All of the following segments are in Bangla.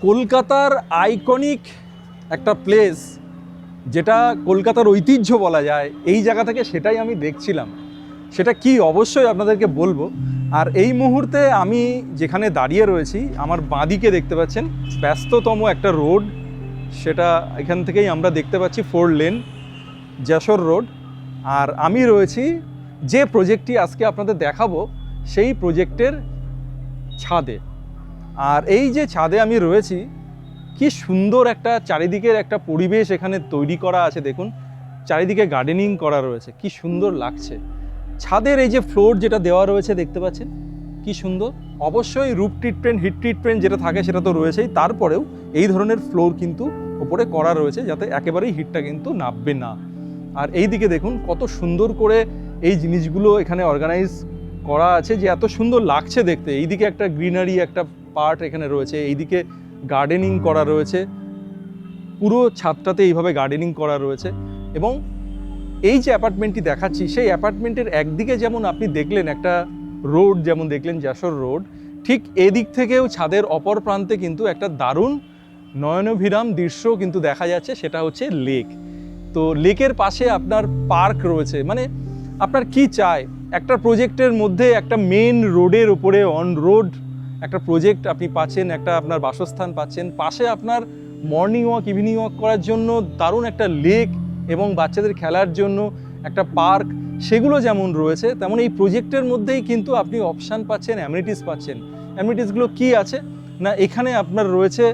কলকাতার আইকনিক একটা প্লেস, যেটা কলকাতার ঐতিহ্য বলা যায়, এই জায়গা থেকে সেটাই আমি দেখছিলাম। সেটা কি অবশ্যই আপনাদেরকে বলবো। আর এই মুহূর্তে আমি যেখানে দাঁড়িয়ে রয়েছি, আমার বাঁদিকে দেখতে পাচ্ছেন ব্যস্ততম একটা রোড, সেটা এখান থেকেই আমরা দেখতে পাচ্ছি 4 লেন যশোর রোড। আর আমি রয়েছি যে প্রজেক্টটি আজকে আপনাদের দেখাবো সেই প্রজেক্টের ছাদে। আর এই যে ছাদে আমি রয়েছি, কি সুন্দর একটা চারিদিকের একটা পরিবেশ এখানে তৈরি করা আছে। দেখুন চারিদিকে গার্ডেনিং করা রয়েছে, কি সুন্দর লাগছে। ছাদের এই যে ফ্লোর যেটা দেওয়া রয়েছে দেখতে পাচ্ছেন কি সুন্দর। অবশ্যই রুফ ট্রিটমেন্ট, হিট ট্রিটমেন্ট যেটা থাকে সেটা তো রয়েছেই, তারপরেও এই ধরনের ফ্লোর কিন্তু উপরে করা রয়েছে যাতে একেবারেই হিটটা কিন্তু নামবে না। আর এই দিকে দেখুন কত সুন্দর করে এই জিনিসগুলো এখানে অর্গানাইজ করা আছে, যে এত সুন্দর লাগছে দেখতে। এইদিকে একটা গ্রিনারি একটা পার্ট এখানে রয়েছে, এইদিকে গার্ডেনিং করা রয়েছে, পুরো ছাদটাতে এইভাবে গার্ডেনিং করা রয়েছে। এবং এই যে অ্যাপার্টমেন্টটি দেখাচ্ছি, সেই অ্যাপার্টমেন্টের একদিকে যেমন আপনি দেখলেন একটা রোড, যেমন দেখলেন যশোর রোড, ঠিক এদিক থেকেও ছাদের অপর প্রান্তে কিন্তু একটা দারুণ নয়নভিরাম দৃশ্য কিন্তু দেখা যাচ্ছে, সেটা হচ্ছে লেক। তো লেকের পাশে আপনার পার্ক রয়েছে। মানে আপনার কি চাই, একটা প্রজেক্টের মধ্যে একটা মেন রোডের উপরে অন রোড একটা প্রজেক্ট আপনি পাচ্ছেন, একটা আপনার বাসস্থান পাচ্ছেন, পাশে আপনার মর্নিং ওয়াক, ইভিনিং ওয়াক করার জন্য দারুণ একটা লেক এবং বাচ্চাদের খেলার জন্য একটা পার্ক, সেগুলো যেমন রয়েছে, তেমন এই প্রজেক্টের মধ্যেই কিন্তু আপনি অপশান পাচ্ছেন, অ্যামিনিটিস পাচ্ছেন। অ্যামিনিটিসগুলো কি আছে না, এখানে আপনার রয়েছে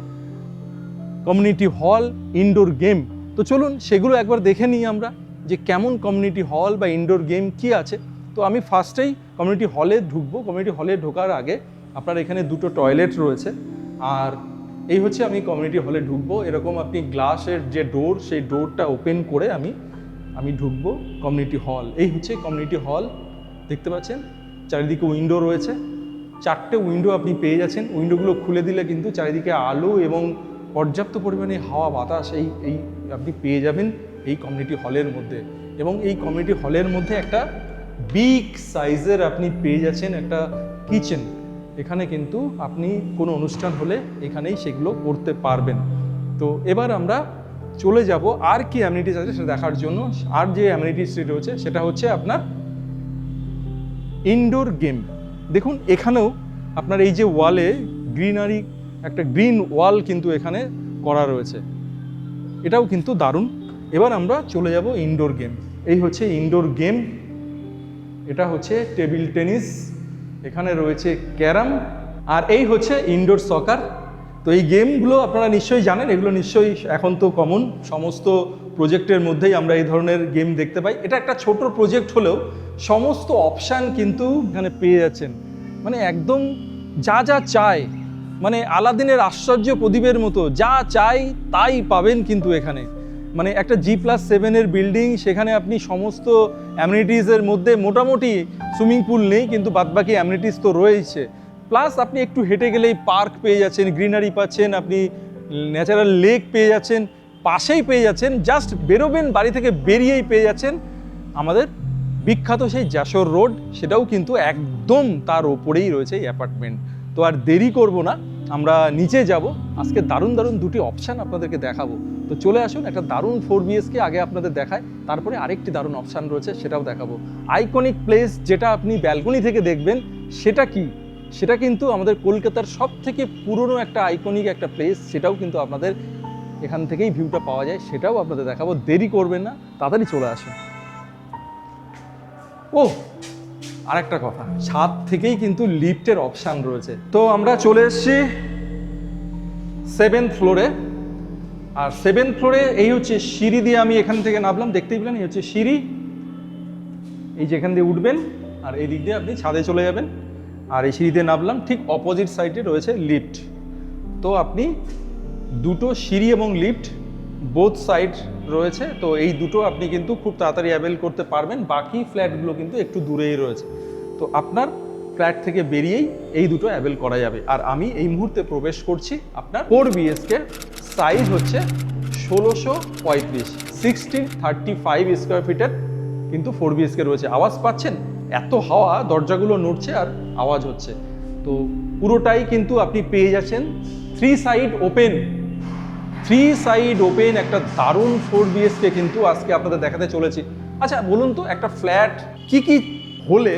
কমিউনিটি হল, ইনডোর গেম। তো চলুন সেগুলো একবার দেখে নিই আমরা, যে কেমন কমিউনিটি হল বা ইনডোর গেম কি আছে। তো আমি ফার্স্টেই কমিউনিটি হলে ঢুকবো। কমিউনিটি হলে ঢোকার আগে আপনার এখানে দুটো টয়লেট রয়েছে। আর এই হচ্ছে আমি কমিউনিটি হলে ঢুকবো। এরকম আপনি গ্লাসের যে ডোর, সেই ডোরটা ওপেন করে আমি ঢুকবো কমিউনিটি হল। এই হচ্ছে কমিউনিটি হল, দেখতে পাচ্ছেন চারিদিকে উইন্ডো রয়েছে, 4টে উইন্ডো আপনি পেয়ে যাচ্ছেন। উইন্ডোগুলো খুলে দিলে কিন্তু চারিদিকে আলো এবং পর্যাপ্ত পরিমাণে হাওয়া বাতাস এই আপনি পেয়ে যাবেন এই কমিউনিটি হলের মধ্যে। এবং এই কমিউনিটি হলের মধ্যে একটা বিগ সাইজের আপনি পেয়ে যাচ্ছেন একটা কিচেন। এখানে কিন্তু আপনি কোনো অনুষ্ঠান হলে এখানেই সেগুলো করতে পারবেন। তো এবার আমরা চলে যাব আর কি অ্যামিনিটিস আছে সেটা দেখার জন্য। আর যে অ্যামিনিটিসটি রয়েছে সেটা হচ্ছে আপনার ইনডোর গেম। দেখুন এখানেও আপনার এই যে ওয়ালে গ্রিনারি, একটা গ্রিন ওয়াল কিন্তু এখানে করা রয়েছে, এটাও কিন্তু দারুণ। এবার আমরা চলে যাব ইনডোর গেম। এই হচ্ছে ইনডোর গেম, এটা হচ্ছে টেবিল টেনিস, এখানে রয়েছে ক্যারাম, আর এই হচ্ছে ইনডোর সকার। তো এই গেমগুলো আপনারা নিশ্চয়ই জানেন, এগুলো নিশ্চয়ই এখন তো কমন, সমস্ত প্রজেক্টের মধ্যেই আমরা এই ধরনের গেম দেখতে পাই। এটা একটা ছোট প্রজেক্ট হলেও সমস্ত অপশান কিন্তু এখানে পেয়ে যাচ্ছেন। মানে একদম যা যা চাই, মানে আলাদিনের আশ্চর্য প্রদীপের মতো যা চাই তাই পাবেন কিন্তু এখানে। মানে একটা G+7 বিল্ডিং, সেখানে আপনি সমস্ত অ্যামিনিটিসের মধ্যে মোটামুটি সুইমিং পুল নেই, কিন্তু বাদবাকি অ্যামিনিটিস তো রয়েছে। প্লাস আপনি একটু হেঁটে গেলেই পার্ক পেয়ে যাচ্ছেন, গ্রিনারি পাচ্ছেন, আপনি ন্যাচারাল লেক পেয়ে যাচ্ছেন, পাশেই পেয়ে যাচ্ছেন, জাস্ট বেরোবেন বাড়ি থেকে বেরিয়েই পেয়ে যাচ্ছেন আমাদের বিখ্যাত সেই যশোর রোড। সেটাও কিন্তু একদম তার ওপরেই রয়েছে এই অ্যাপার্টমেন্ট। তো আর দেরি করব না, আমরা নিচে যাব। আজকে দারুণ দারুণ দুটি অপশান আপনাদেরকে দেখাবো। তো চলে আসুন, একটা দারুণ 4 BHK আগে আপনাদের দেখায়, তারপরে আরেকটি দারুণ অপশান রয়েছে সেটাও দেখাবো। আইকনিক প্লেস যেটা আপনি ব্যালকনি থেকে দেখবেন, সেটা কি, সেটা কিন্তু আমাদের কলকাতার সব থেকে পুরনো একটা আইকনিক একটা প্লেস, সেটাও কিন্তু আপনাদের এখান থেকেই ভিউটা পাওয়া যায়, সেটাও আপনাদের দেখাবো। দেরি করবেন না, তাড়াতাড়ি চলে আসুন। ও আর একটা কথা, ছাদ থেকেই কিন্তু লিফটের অপশান রয়েছে। তো আমরা চলে এসেছি 7th ফ্লোরে। আর 7th ফ্লোরে এই হচ্ছে সিঁড়ি দিয়ে আমি এখান থেকে নামলাম, দেখতেই পেলেন এই হচ্ছে সিঁড়ি, এই যেখান দিয়ে উঠবেন আর এই দিক দিয়ে আপনি ছাদে চলে যাবেন। আর এই সিঁড়ি দিয়ে নামলাম, ঠিক অপোজিট সাইডে রয়েছে লিফট। তো আপনি দুটো সিঁড়ি এবং লিফট বোথ সাইড রয়েছে। তো এই দুটো আপনি কিন্তু খুব তাড়াতাড়ি অ্যাভেল করতে পারবেন। বাকি ফ্ল্যাটগুলো কিন্তু একটু দূরেই রয়েছে, তো আপনার ফ্ল্যাট থেকে বেরিয়েই এই দুটো অ্যাভেল করা যাবে। আর আমি এই মুহূর্তে প্রবেশ করছি আপনার 4 BHK, সাইজ হচ্ছে 1635, 1635 স্কোয়ার ফিটের কিন্তু 4 BHK রয়েছে। আওয়াজ পাচ্ছেন, এত হাওয়া, দরজাগুলো নড়ছে আর আওয়াজ হচ্ছে। তো পুরোটাই কিন্তু আপনি পেয়ে যাচ্ছেন 3 সাইড ওপেন। 3 সাইড ওপেন একটা দারুণ 4 বিএসকে কিন্তু আজকে আপনাদের দেখাতে চলেছি। আচ্ছা বলুন তো, একটা ফ্ল্যাট কি কি হলে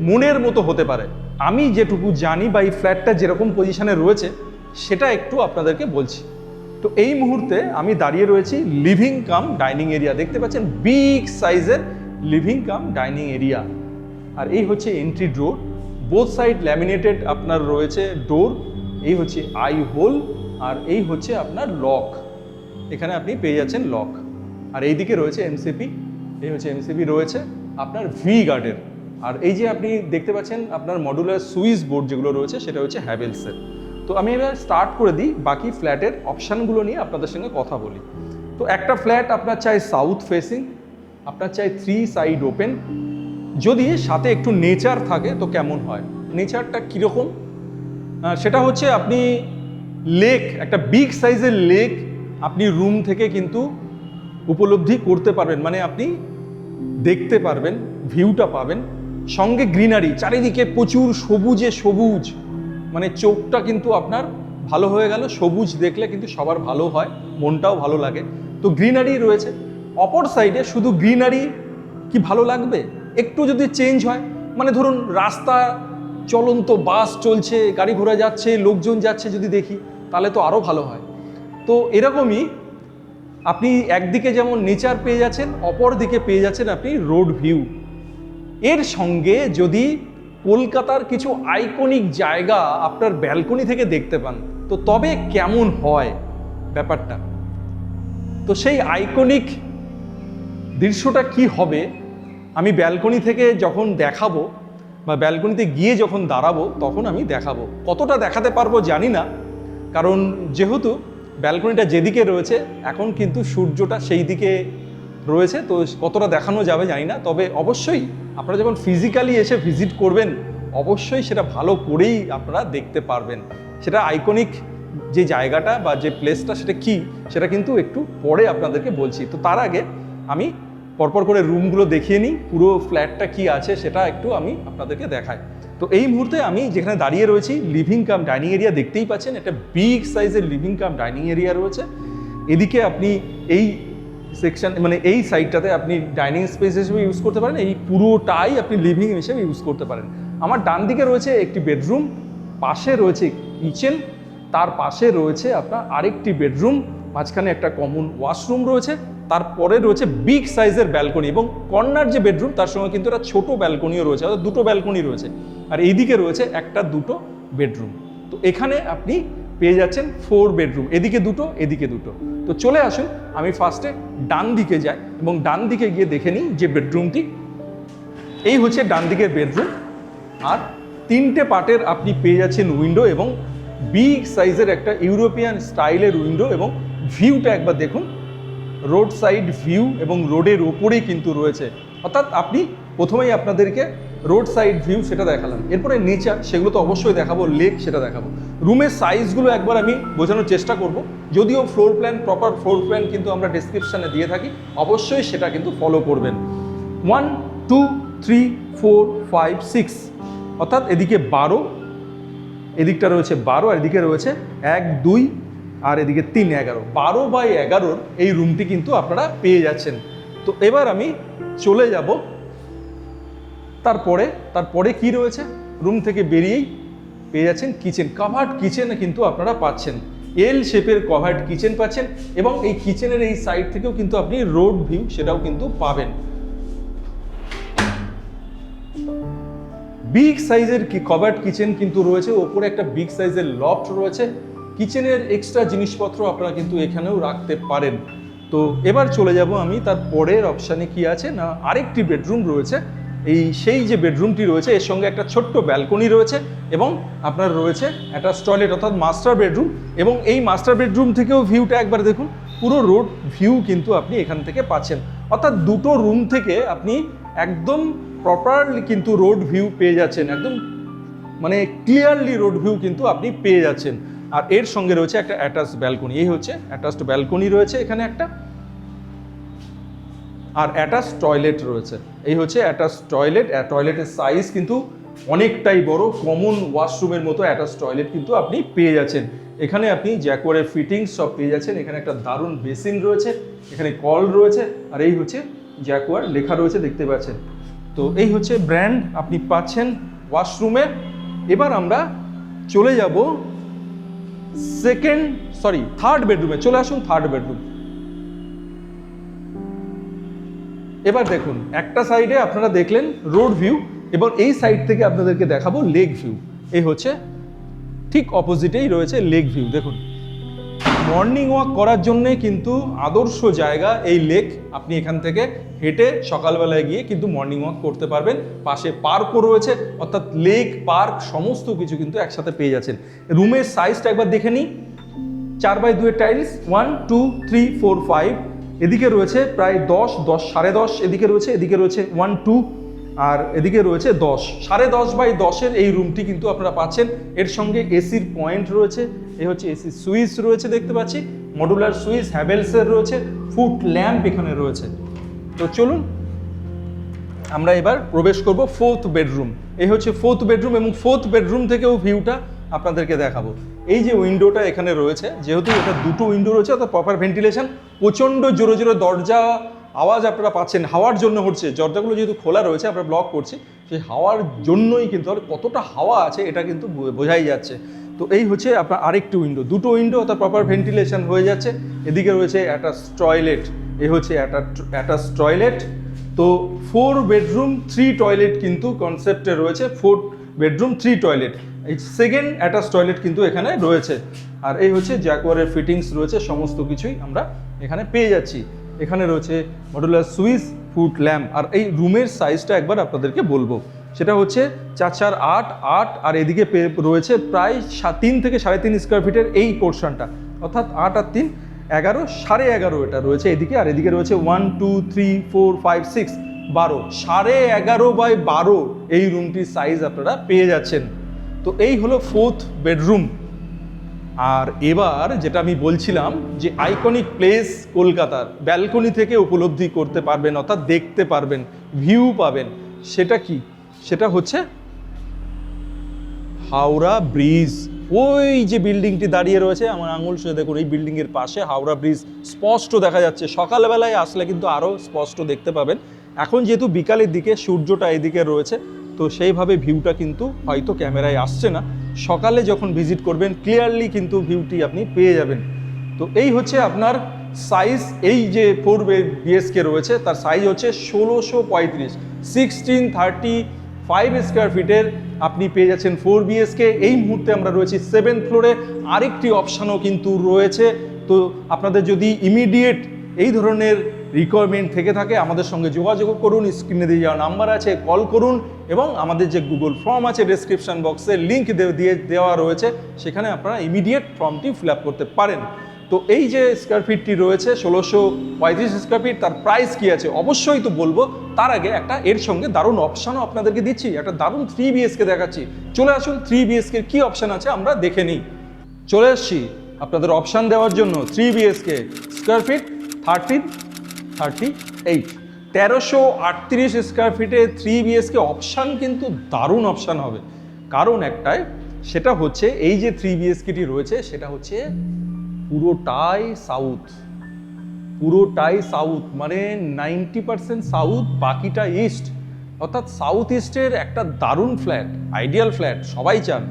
মনের মতো হতে পারে? আমি যেটুকু জানি বা এই ফ্ল্যাটটা যেরকম পজিশনে রয়েছে সেটা একটু আপনাদেরকে বলছি। তো এই মুহূর্তে আমি দাঁড়িয়ে রয়েছি লিভিং কাম ডাইনিং এরিয়া, দেখতে পাচ্ছেন বিগ সাইজের লিভিং কাম ডাইনিং এরিয়া। আর এই হচ্ছে এন্ট্রি ডোর, বোথ সাইড ল্যামিনেটেড আপনার রয়েছে ডোর। এই হচ্ছে আই হোল, আর এই হচ্ছে আপনার লক, এখানে আপনি পেয়ে যাচ্ছেন লক। আর এইদিকে রয়েছে এমসিপি, এই হচ্ছে এমসিপি রয়েছে আপনার ভি গার্ডের। আর এই যে আপনি দেখতে পাচ্ছেন আপনার মডুলার সুইচ বোর্ড যেগুলো রয়েছে সেটা হচ্ছে হ্যাভেলসের। তো আমি এবার স্টার্ট করে দিই, বাকি ফ্ল্যাটের অপশানগুলো নিয়ে আপনাদের সঙ্গে কথা বলি। তো একটা ফ্ল্যাট আপনার চাই সাউথ ফেসিং, আপনার চাই 3 সাইড ওপেন, যদি সাথে একটু নেচার থাকে তো কেমন হয়? নেচারটা কীরকম? সেটা হচ্ছে আপনি লেক, একটা বিগ সাইজের লেক আপনি রুম থেকে কিন্তু উপলব্ধি করতে পারবেন, মানে আপনি দেখতে পারবেন, ভিউটা পাবেন, সঙ্গে গ্রিনারি, চারিদিকে প্রচুর সবুজে সবুজ, মানে চোখটা কিন্তু আপনার ভালো হয়ে গেল। সবুজ দেখলে কিন্তু সবার ভালো হয়, মনটাও ভালো লাগে। তো গ্রিনারি রয়েছে। অপর সাইডে শুধু গ্রিনারি কি ভালো লাগবে? একটু যদি চেঞ্জ হয়, মানে ধরুন রাস্তা, চলন্ত বাস চলছে, গাড়ি ঘোড়া যাচ্ছে, লোকজন যাচ্ছে যদি দেখি, তাহলে তো আরও ভালো হয়। তো এরকমই আপনি একদিকে যেমন নেচার পেয়ে যাচ্ছেন, অপর দিকে পেয়ে যাচ্ছেন আপনি রোড ভিউ। এর সঙ্গে যদি কলকাতার কিছু আইকনিক জায়গা আপনার ব্যালকনি থেকে দেখতে পান, তো তবে কেমন হয় ব্যাপারটা? তো সেই আইকনিক দৃশ্যটা কি হবে আমি ব্যালকনি থেকে যখন দেখাবো, বা ব্যালকনিতে গিয়ে যখন দাঁড়াবো তখন আমি দেখাবো। কতটা দেখাতে পারবো জানি না, কারণ যেহেতু ব্যালকনিটা যেদিকে রয়েছে এখন কিন্তু সূর্যটা সেই দিকে রয়েছে, তো কতটা দেখানো যাবে জানি না। তবে অবশ্যই আপনারা যখন ফিজিক্যালি এসে ভিজিট করবেন অবশ্যই সেটা ভালো করেই আপনারা দেখতে পারবেন। সেটা আইকনিক যে জায়গাটা বা যে প্লেসটা সেটা কি, সেটা কিন্তু একটু পরে আপনাদেরকে বলছি। তো তার আগে আমি পরপর করে রুমগুলো দেখিয়ে নিই, পুরো ফ্ল্যাটটা কি আছে সেটা একটু আমি আপনাদেরকে দেখাই। তো এই মুহূর্তে আমি যেখানে দাঁড়িয়ে রয়েছি লিভিং কাম ডাইনিং এরিয়া, দেখতেই পাচ্ছেন একটা বিগ সাইজের লিভিং কাম ডাইনিং এরিয়া রয়েছে। এদিকে আপনি এই সেকশন, মানে এই সাইডটাতে আপনি ডাইনিং স্পেস হিসেবে ইউজ করতে পারেন, এই পুরোটাই আপনি লিভিং হিসেবে ইউজ করতে পারেন। আমার ডান দিকে রয়েছে একটি বেডরুম, পাশে রয়েছে কিচেন, তার পাশে রয়েছে আপনার আরেকটি বেডরুম, মাঝখানে একটা কমন ওয়াশরুম রয়েছে, তারপরে রয়েছে বিগ সাইজের ব্যালকনি, এবং কর্নার যে বেডরুম তার সঙ্গে কিন্তু একটা ছোটো ব্যালকনিও রয়েছে, অর্থাৎ দুটো ব্যালকনি রয়েছে। আর এইদিকে রয়েছে একটা দুটো বেডরুম। তো এখানে আপনি পেয়ে যাচ্ছেন 4 বেডরুম, এদিকে দুটো এদিকে দুটো। তো চলে আসুন, আমি ফার্স্টে ডান দিকে যাই এবং ডান দিকে গিয়ে দেখে নিই যে বেডরুমটি। এই হচ্ছে ডান দিকের বেডরুম, আর 3টে পার্টের আপনি পেয়ে যাচ্ছেন উইন্ডো, এবং বিগ সাইজের একটা ইউরোপিয়ান স্টাইলের উইন্ডো, এবং ভিউটা একবার দেখুন, রোড সাইড ভিউ এবং রোডের ওপরেই কিন্তু রয়েছে। অর্থাৎ আপনি প্রথমেই আপনাদেরকে রোড সাইড ভিউ সেটা দেখালাম, এরপরে নেচার সেগুলো তো অবশ্যই দেখাবো, লেক সেটা দেখাবো। রুমের সাইজগুলো একবার আমি বোঝানোর চেষ্টা করব, যদিও floor plan, proper floor plan কিন্তু আমরা ডেসক্রিপশানে দিয়ে থাকি, অবশ্যই সেটা কিন্তু ফলো করবেন। 1 2 3 4 5 6, অর্থাৎ এদিকে 12, এদিকটা রয়েছে 12, আর এদিকে রয়েছে 1 2, আর এদিকে 3 11, 12/11 এই রুমটি কিন্তু আপনারা পেয়ে যাচ্ছেন। তো এবার আমি চলে যাব তারপরে কি রয়েছে, রুম থেকে বেরিয়েই পেয়ে যাচ্ছেন কিচেন, কাভার্ড কিচেন কিন্তু আপনারা পাচ্ছেন, এল শেপের কাভার্ড কিচেন পাচ্ছেন, এবং এই কিচেনের এই সাইড থেকেও কিন্তু আপনি রোড ভিউ সেটাও কিন্তু পাবেন। বিগ সাইজের কাভার্ড কিচেন কিন্তু রয়েছে, ওপরে একটা বিগ সাইজের লফট রয়েছে, কিচেনের এক্সট্রা জিনিসপত্র আপনারা কিন্তু এখানেও রাখতে পারেন। তো এবার চলে যাব আমি তার পরের অপশানে কি আছে না, আরেকটি বেডরুম রয়েছে। সেই যে বেডরুমটি রয়েছে এর সঙ্গে একটা ছোট্ট ব্যালকনি রয়েছে, এবং আপনার রয়েছে অ্যাটাচ টয়লেট, অর্থাৎ মাস্টার বেডরুম। এবং এই মাস্টার বেডরুম থেকেও ভিউটা একবার দেখুন, পুরো রোড ভিউ কিন্তু আপনি এখান থেকে পাচ্ছেন। অর্থাৎ দুটো রুম থেকে আপনি একদম প্রপারলি কিন্তু রোড ভিউ পেয়ে যাচ্ছেন, একদম মানে ক্লিয়ারলি রোড ভিউ কিন্তু আপনি পেয়ে যাচ্ছেন। আর এর সঙ্গে রয়েছে একটা অ্যাটাচ ব্যালকনি, এই হচ্ছে অ্যাটাচড ব্যালকনি রয়েছে এখানে একটা, আর অ্যাটাচ টয়লেট রয়েছে। এই হচ্ছে অ্যাটাচ টয়লেট। টয়লেটের সাইজ কিন্তু অনেকটাই বড় কমন ওয়াশরুমের মতো অ্যাটাচ টয়লেট কিন্তু আপনি পেয়ে যাচ্ছেন। এখানে আপনি জ্যাকোয়ারের ফিটিংস সব পেয়ে যাচ্ছেন। এখানে একটা দারুণ বেসিন রয়েছে, এখানে কল রয়েছে, আর এই হচ্ছে জ্যাকোয়ার লেখা রয়েছে, দেখতে পাচ্ছেন। তো এই হচ্ছে ব্র্যান্ড আপনি পাচ্ছেন ওয়াশরুমে। এবার আমরা চলে যাব থার্ড বেডরুমে। চলে আসুন থার্ড বেডরুম। এবার দেখুন, একটা সাইডে আপনারা দেখলেন রোড ভিউ, এবং এই সাইড থেকে আপনাদেরকে দেখাবো লেক ভিউ। এই হচ্ছে ঠিক অপোজিটেই রয়েছে লেক ভিউ। দেখুন, মর্নিং ওয়াক করার জন্যে কিন্তু আদর্শ জায়গা এই লেক। আপনি এখান থেকে হেঁটে সকালবেলায় গিয়ে কিন্তু মর্নিং ওয়াক করতে পারবেন। পাশে পার্কও রয়েছে, অর্থাৎ লেক পার্ক সমস্ত কিছু কিন্তু একসাথে পেয়ে যাচ্ছেন। রুমের সাইজটা একবার দেখে নিই। 4x2 টাইলস, 1 2 3 4 5, এদিকে রয়েছে প্রায় 10 10 10.5, এদিকে রয়েছে 1 2, আর এদিকে রয়েছে 10 10.5x10 এই রুমটি কিন্তু আপনারা পাচ্ছেন। এর সঙ্গে এসির পয়েন্ট রয়েছে, এই হচ্ছে এসির সুইচ রয়েছে, দেখতে পাচ্ছি মডুলার সুইচ হ্যাভেলসের রয়েছে, ফুট ল্যাম্প এখানে রয়েছে। তো চলুন আমরা এবার প্রবেশ করব ফোর্থ বেডরুম। এই হচ্ছে ফোর্থ বেডরুম, এবং ফোর্থ বেডরুম থেকেও ভিউটা আপনাদেরকে দেখাবো। এই যে উইন্ডোটা এখানে রয়েছে, যেহেতু এটা দুটো উইন্ডো রয়েছে, অর্থাৎ প্রপার ভেন্টিলেশন, প্রচণ্ড জোরে জোরে দরজা আওয়াজ আপনারা পাচ্ছেন, হাওয়ার জন্য হচ্ছে। দরজাগুলো যেহেতু খোলা রয়েছে, আমরা ব্লক করছি, সেই হাওয়ার জন্যই কিন্তু, আর কতটা হাওয়া আছে এটা কিন্তু বোঝাই যাচ্ছে। তো এই হচ্ছে আপনার আরেকটি উইন্ডো, দুটো উইন্ডো, অর্থাৎ প্রপার ভেন্টিলেশন হয়ে যাচ্ছে। এদিকে রয়েছে অ্যাটাচ টয়লেট, এই হচ্ছে অ্যাটাচ টয়লেট। তো 4 বেডরুম 3 টয়লেট কিন্তু কনসেপ্টে রয়েছে। 4 বেডরুম 3 টয়লেট, এই সেকেন্ড অ্যাটাচ টয়লেট কিন্তু এখানে রয়েছে। আর এই হচ্ছে জ্যাকোয়ারের ফিটিংস রয়েছে, সমস্ত কিছুই আমরা এখানে পেয়ে যাচ্ছি। এখানে রয়েছে মডুলার সুইচ, ফুট ল্যাম্প। আর এই রুমের সাইজটা একবার আপনাদেরকে বলবো, সেটা হচ্ছে 4 8 8, আর এদিকে রয়েছে প্রায় 3 থেকে 3.5 স্কোয়ার ফিটের এই পোর্শনটা, অর্থাৎ 8 আর 3 11, 11.5 এটা রয়েছে এদিকে। আর এদিকে রয়েছে 1 2 3 4 5 6 12, 11.5x12 এই রুমটির সাইজ আপনারা পেয়ে যাচ্ছেন। তো এই হলো ফোর্থ বেডরুম। আর এবার যেটা আমি বলছিলাম, যে আইকনিক প্লেস কলকাতার ব্যালকনি থেকে উপলব্ধি করতে পারবেন, অর্থাৎ দেখতে পারবেন, ভিউ পাবেন, সেটা কি? সেটা হচ্ছে হাওড়া ব্রিজ। ওই যে বিল্ডিংটি দাঁড়িয়ে রয়েছে আমার আঙুল ছুঁয়ে দেখুন, এই বিল্ডিংয়ের পাশে হাওড়া ব্রিজ স্পষ্ট দেখা যাচ্ছে। সকালবেলায় আসলে কিন্তু আরও স্পষ্ট দেখতে পাবেন। এখন যেহেতু বিকালের দিকে সূর্যটা এদিকে রয়েছে, তো সেইভাবে ভিউটা কিন্তু হয়তো ক্যামেরায় আসছে না। সকালে যখন ভিজিট করবেন ক্লিয়ারলি কিন্তু ভিউটি আপনি পেয়ে যাবেন। তো এই হচ্ছে আপনার সাইজ। এই যে 4 বিএসকে রয়েছে, তার সাইজ হচ্ছে 1635, 1635 স্কোয়ার ফিটের আপনি পেয়ে যাচ্ছেন 4 বিএসকে। এই মুহূর্তে আমরা রয়েছি 7th ফ্লোরে। আরেকটি অপশানও কিন্তু রয়েছে। তো আপনাদের যদি ইমিডিয়েট এই ধরনের রিকোয়ারমেন্ট থেকে থাকে, আমাদের সঙ্গে যোগাযোগ করুন, স্ক্রিনে দিয়ে যাওয়া নাম্বার আছে, কল করুন, এবং আমাদের যে গুগল ফর্ম আছে ডেসক্রিপশন বক্সে লিঙ্ক দিয়ে দেওয়া রয়েছে, সেখানে আপনারা ইমিডিয়েট ফর্মটি ফিল আপ করতে পারেন। তো এই যে স্কোয়ার ফিটটি রয়েছে 1635 স্কোয়ার ফিট, তার প্রাইস কী আছে অবশ্যই তো বলবো। তার আগে একটা এর সঙ্গে দারুণ অপশানও আপনাদেরকে দিচ্ছি, একটা দারুণ 3 বিএসকে দেখাচ্ছি। চলে আসুন 3 বিএসকের কী অপশান আছে আমরা দেখে নিই। চলে আসছি আপনাদের অপশান দেওয়ার জন্য। 3 বিএসকে স্কোয়ার ফিট 1338, 1338 স্কোয়ার ফিটে 3 বিএসকে অপশান কিন্তু দারুণ অপশান হবে। কারণ একটাই, সেটা হচ্ছে এই যে 3 বিএসকেটি রয়েছে, সেটা হচ্ছে পুরোটাই সাউথ, মানে 90% সাউথ, বাকিটা ইস্ট। অর্থাৎ সাউথ ইস্টের একটা দারুণ ফ্ল্যাট, আইডিয়াল ফ্ল্যাট সবাই চান।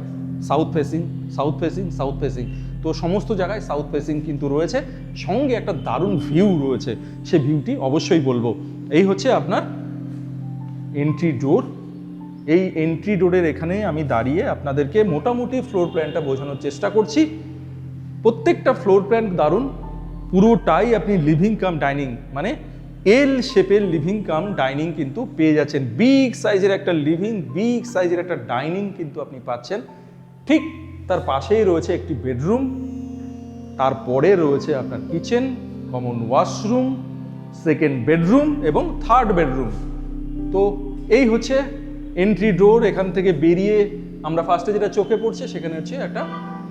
সাউথ ফেসিং, তো সমস্ত জায়গায় সাউথ ফেসিং কিন্তু রয়েছে, সঙ্গে একটা দারুণ ভিউ রয়েছে, সে ভিউটি অবশ্যই বলবো। এই হচ্ছে আপনার এন্ট্রি ডোর। এই এন্ট্রি ডোরের এখানে আমি দাঁড়িয়ে আপনাদেরকে মোটামুটি ফ্লোর প্ল্যানটা বোঝানোর চেষ্টা করছি। প্রত্যেকটা ফ্লোর প্ল্যান দারুণ, পুরোটাই আপনি লিভিং কাম ডাইনিং, মানে এল শেপের লিভিং কাম ডাইনিং কিন্তু পেয়ে যাচ্ছেন। বিগ সাইজের একটা লিভিং, বিগ সাইজের একটা ডাইনিং কিন্তু আপনি পাচ্ছেন। ঠিক তার পাশেই রয়েছে একটি বেডরুম, তারপরে রয়েছে আপনার kitchen, common washroom, second bedroom এবং থার্ড বেডরুম। তো এই হচ্ছে এন্ট্রি ডোর। এখান থেকে বেরিয়ে আমরা ফার্স্টে যেটা চোখে পড়ছে, সেখানে হচ্ছে একটা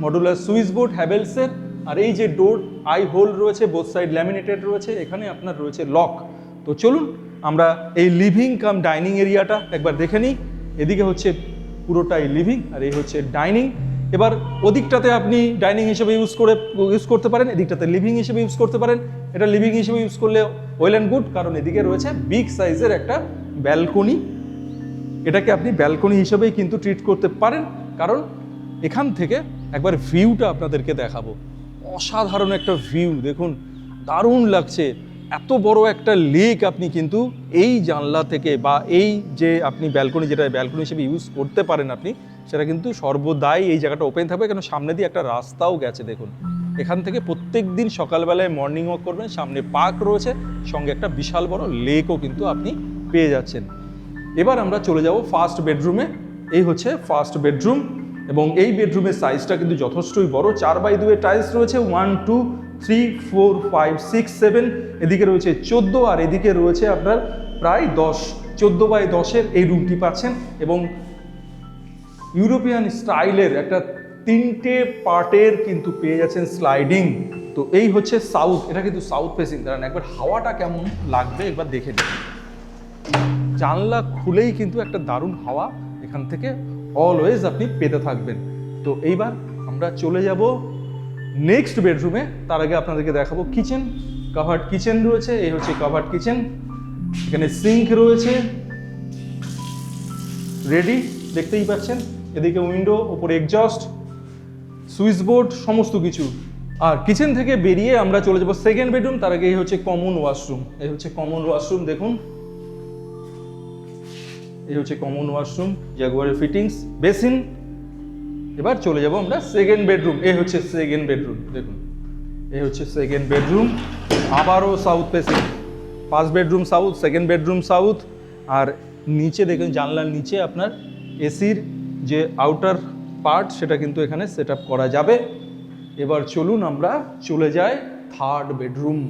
মডুলার সুইচ বোর্ড হ্যাভেলসের। আর এই যে ডোর আই হোল রয়েছে, বোথ সাইড ল্যামিনেটেড রয়েছে, এখানে আপনার রয়েছে লক। তো চলুন আমরা এই লিভিং কাম ডাইনিং এরিয়াটা একবার দেখে নিই। এদিকে হচ্ছে পুরোটাই লিভিং, আর এই হচ্ছে ডাইনিং। এবার ওদিকটাতে আপনি ডাইনিং হিসেবে ইউজ করতে পারেন, এদিকটাতে লিভিং হিসেবে ইউজ করতে পারেন। এটা লিভিং হিসেবে ইউজ করলে ওয়েল অ্যান্ড গুড, কারণ এদিকে রয়েছে বিগ সাইজের একটা ব্যালকনি। এটাকে আপনি ব্যালকনি হিসেবেই কিন্তু ট্রিট করতে পারেন, কারণ এখান থেকে একবার ভিউটা আপনাদেরকে দেখাবো। অসাধারণ একটা ভিউ, দেখুন দারুণ লাগছে। এত বড় একটা লেক আপনি কিন্তু এই জানলা থেকে বা এই যে আপনি ব্যালকনি, যেটা ব্যালকনি হিসেবে ইউজ করতে পারেন আপনি, সেটা কিন্তু সর্বদাই এই জায়গাটা ওপেন থাকবে, কেন সামনে দিয়ে একটা রাস্তাও গেছে। দেখুন এখান থেকে প্রত্যেক দিন সকালবেলায় মর্নিং ওয়াক করবেন, সামনে পার্ক রয়েছে, সঙ্গে একটা বিশাল বড় লেকও কিন্তু আপনি পেয়ে যাচ্ছেন। এবার আমরা চলে যাব ফার্স্ট বেডরুমে। এই হচ্ছে ফার্স্ট বেডরুম, এবং এই বেডরুমের সাইজটা কিন্তু যথেষ্টই বড়। 4x2 টাইলস রয়েছে, 1 2 3 4 5 6 7, এদিকে রয়েছে 14, আর এদিকে রয়েছে আপনার প্রায় 10। 14x10 এই রুমটি পাচ্ছেন, এবং ইউরোপিয়ান স্টাইলের একটা 3টে পার্টের কিন্তু পেয়ে যাচ্ছেন স্লাইডিং। তো এই হচ্ছে সাউথ, এটা কিন্তু সাউথ ফেসিং। দাঁড়ান একবার হাওয়াটা কেমন লাগবে একবার দেখে নিন। জানলা খুলেই কিন্তু একটা দারুণ হাওয়া এখান থেকে অলওয়েজ আপনি পেতে থাকবেন। তো এইবার আমরা চলে যাব নেক্সট বেডরুমে। তার আগে আপনাদেরকে দেখাবো কিচেন। কাভার্ড কিচেন রয়েছে, এই হচ্ছে কাভার্ড কিচেন। এখানে সিঙ্ক রয়েছে রেডি, দেখতেই পাচ্ছেন। এদিকে উইন্ডো, ওপরে এক্সজস্ট, সুইচ বোর্ড, সমস্ত কিছু। আর কিচেন থেকে বেরিয়ে আমরা চলে যাব সেকেন্ড বেডরুম। তার আগে এই হচ্ছে কমন ওয়াশরুম। এই হচ্ছে কমন ওয়াশরুম, দেখুন এই হচ্ছে কমন ওয়াশরুম, জাগুয়ারের ফিটিংস, বেসিন। এবার চলে যাব আমরা সেকেন্ড বেডরুম। এই হচ্ছে সেকেন্ড বেডরুম, দেখুন এই হচ্ছে সেকেন্ড বেডরুম, আবারও south facing. First bedroom south, second bedroom south. আর নিচে দেখুন জানলার নিচে আপনার এসির যে আউটার পার্ট সেটা কিন্তু এখানে সেট আপ করা যাবে। এবার চলুন আমরা চলে যাই থার্ড বেডরুম।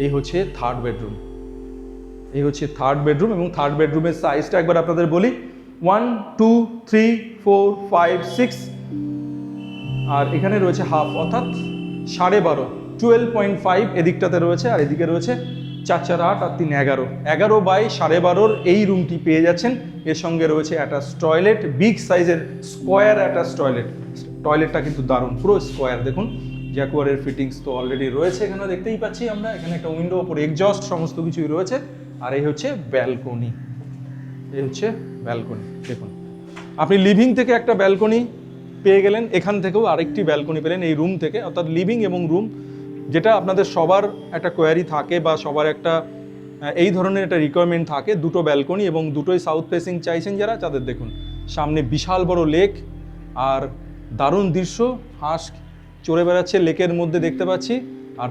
এই হচ্ছে থার্ড বেডরুম, এই হচ্ছে থার্ড বেডরুম, এবং থার্ড বেডরুমের সাইজটা একবার আপনাদের বলি, 1 2 3 4 5 6, আর এখানে রয়েছে হাফ, অর্থাৎ 12.5, 12.5 এদিকটাতে রয়েছে, আর এদিকে রয়েছে 4 4 8 আর 3 11, 11/12 এই রুমটি পেয়ে যাচ্ছেন। এর সঙ্গে রয়েছে অ্যাটাচ টয়লেট, বিগ সাইজের স্কোয়ার অ্যাটাচ টয়লেট। টয়লেটটা কিন্তু দারুণ, পুরো স্কোয়ার, দেখুন জ্যাকুয়ারের ফিটিংস তো অলরেডি রয়েছে এখানে, দেখতেই পাচ্ছি আমরা। এখানে একটা উইন্ডো, ওপরে এক্সজস্ট, সমস্ত কিছুই রয়েছে। আর এই হচ্ছে ব্যালকনি, এই হচ্ছে ব্যালকনি। দেখুন আপনি লিভিং থেকে একটা ব্যালকনি পেয়ে গেলেন, এখান থেকেও আরেকটি ব্যালকনি পেলেন এই রুম থেকে, অর্থাৎ লিভিং এবং রুম, যেটা আপনাদের সবার একটা কোয়ারি থাকে বা সবার একটা এই ধরনের একটা রিকোয়ারমেন্ট থাকে, দুটো ব্যালকনি এবং দুটোই সাউথ ফেসিং চাইছেন যারা, তাদের দেখুন সামনে বিশাল বড় লেক আর দারুণ দৃশ্য, হাঁস চড়ে বেড়াচ্ছে লেকের মধ্যে দেখতে পাচ্ছি, আর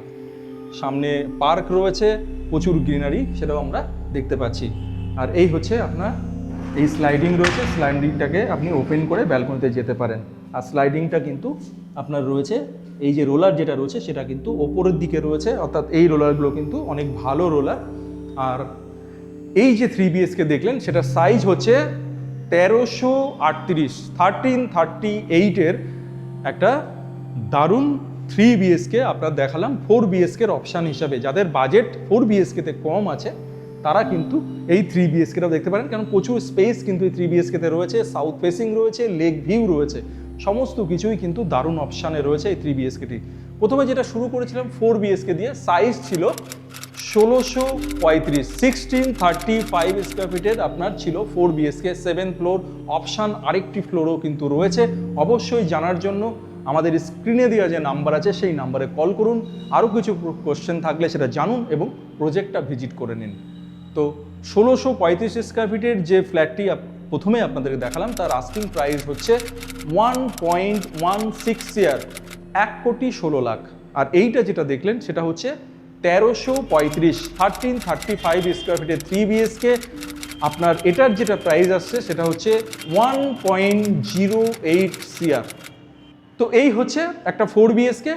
সামনে পার্ক রয়েছে, প্রচুর গ্রিনারি সেটাও আমরা দেখতে পাচ্ছি। আর এই হচ্ছে আপনার এই স্লাইডিং রয়েছে, স্লাইডিংটাকে আপনি ওপেন করে ব্যালকনিতে যেতে পারেন। আর স্লাইডিংটা কিন্তু আপনার রয়েছে, এই যে রোলার যেটা রয়েছে সেটা কিন্তু ওপরের দিকে রয়েছে, অর্থাৎ এই রোলারগুলো কিন্তু অনেক ভালো রোলার। আর এই যে 3 BHK দেখলেন সেটা সাইজ হচ্ছে 1338, 1338-এর একটা দারুণ 3 BHK আপনার দেখালাম 4 BHK-র অপশান হিসাবে। যাদের বাজেট 4 BHK-তে কম আছে তারা কিন্তু এই 3 BHK-টাও দেখতে পারেন, কারণ প্রচুর স্পেস কিন্তু এই 3 BHK-তে রয়েছে, সাউথ ফেসিং রয়েছে, লেক ভিউ রয়েছে, সমস্ত কিছুই কিন্তু দারুণ অপশানে রয়েছে এই 3 BHK-টি। প্রথমে যেটা শুরু করেছিলাম 4 BHK দিয়ে, সাইজ ছিল 1635, 1635 স্কোয়ার ফিটের আপনার ছিল 4 BHK, 7 ফ্লোর অপশান, আরেকটি ফ্লোরও কিন্তু রয়েছে। অবশ্যই জানার জন্য আমাদের স্ক্রিনে দেওয়া যে নাম্বার আছে সেই নাম্বারে কল করুন, আরও কিছু কোশ্চেন থাকলে সেটা জানুন এবং প্রজেক্টটা ভিজিট করে নিন। তো 1635 স্কোয়ার ফিটের যে ফ্ল্যাটটি প্রথমে আপনাদেরকে দেখালাম তার আস্কিং প্রাইস হচ্ছে 1.16 ইয়ার, 1,16,00,000। আর এইটা যেটা দেখলেন সেটা হচ্ছে 1335, 1335 স্কোয়ার ফিটের 3 BHK। আপনার এটার যেটা প্রাইস আসছে সেটা হচ্ছে 1.08 CR। তো এই হচ্ছে একটা 4 BHK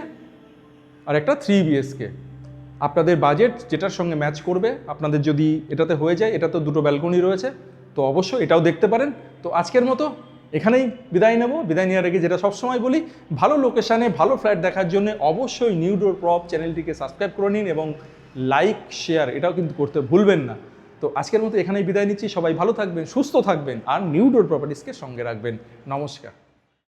আর একটা 3 BHK। আপনাদের বাজেট যেটার সঙ্গে ম্যাচ করবে, আপনাদের যদি এটাতে হয়ে যায়, এটা তো দুটো ব্যালকনি রয়েছে, তো অবশ্যই এটাও দেখতে পারেন। তো আজকের মতো এখানেই বিদায় নেব। বিদায় নেওয়ার আগে যেটা সবসময় বলি, ভালো লোকেশানে ভালো ফ্ল্যাট দেখার জন্য অবশ্যই নিউ ডোর প্রপ চ্যানেলটিকে সাবস্ক্রাইব করে নিন এবং লাইক শেয়ার এটাও কিন্তু করতে ভুলবেন না। তো তো আজকের মতো এখানেই বিদায় নিচ্ছি। সবাই ভালো থাকবেন, সুস্থ থাকবেন, আর নিউ ডোর প্রপার্টিসকে সঙ্গে রাখবেন। নমস্কার।